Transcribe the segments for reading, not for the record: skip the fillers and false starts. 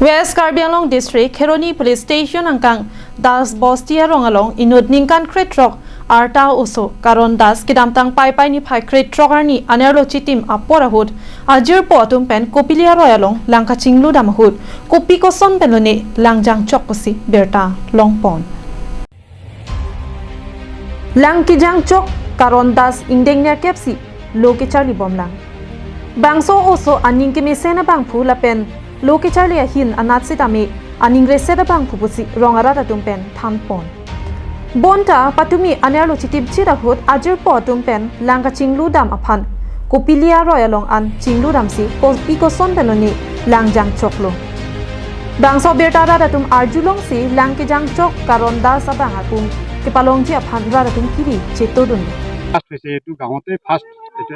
West Karbi Anglong District, Kheroni Police Station angkang Das Bostia Rongalong inut ningkan kretrok arta uso karon das kidamtang pai ni phai kretrok arni anerlo chitim aporahut ajir potum pen kopilia royalong langka chinglu damahut kopi ko son penlone langjang chokkosi berta longpon langkijang chok karon das ingdengnya kepsi loke charli bomlang bangso oso aning kemi sena bangphu lapen loke charli hin anat sitami aning reseda bangphu pusi rongara tumpen thanpon bonta patumi anerlo chitib chirahut ajir potum pen langka chinglu dam aphan kopilia royalong an chinglu damsi kopi ko son penlone langjang choklo bangso berta tum arjulong si langkijang chok karon das abang atum kepalongji aphan tum kiri chetodun first হয়েছে একটু গাঁৱতে first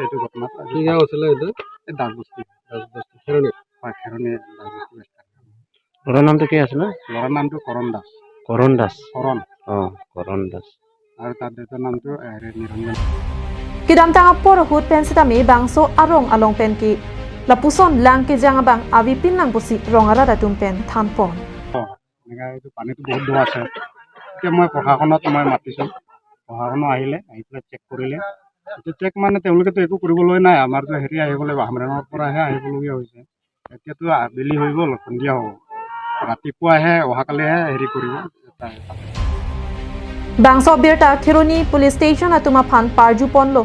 এইটো ঘটনা কি গাঁও আছিলে এইটো দাস বস্তি খেৰণি খেৰণি দাস বস্তি ল'ৰাৰ নামটো কি আছিলে ল'ৰাৰ নামটো কৰণ দাস কৰণ দাস কৰণ কৰণ দাস আৰু তাৰ দেউতাৰ নামটো Niranjan kidamtang aporahut pensitami bangso arong along penki lapuson langkijang abang avipin nang pusi rongara tumpen thanpon এনেকৈ এইটো পানীটো বহুত দ আছে এতিয়া মই প্ৰশাসনত মই মাতিছোঁ প্ৰশাসন আহিলে আহি পেলাই চেক কৰিলে এতিয়া চেক মানে তেওঁলোকেতো একো কৰিবলৈ নাই আমাৰতো হেৰি আহিব লাগিব হামৰাঙৰ পৰাহে আহিবলগীয়া হৈছে এতিয়াতো আবেলি হৈ গ'ল সন্ধিয়া হ'ব ৰাতিপুৱাহে অহাকালিহে হেৰি কৰিব bangso berta Kheroni Police Station atuma phan parju ponlo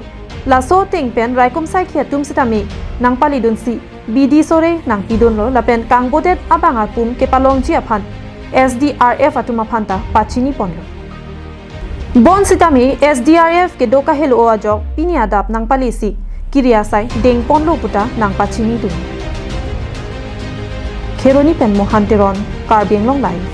laso tingpen raikom sai khia tum sitami nang palidun si bd sore nang pidon lo lapen kangbodet abangar pum kepalongji aphan SDRF atuma phanta pachini ponlo bon sitami SDRF ke doka helo ajok pini adap nang palisi kiria sai deng ponlo puta nang pachini dun Kheroni pen mohanteron Karbi Anglong live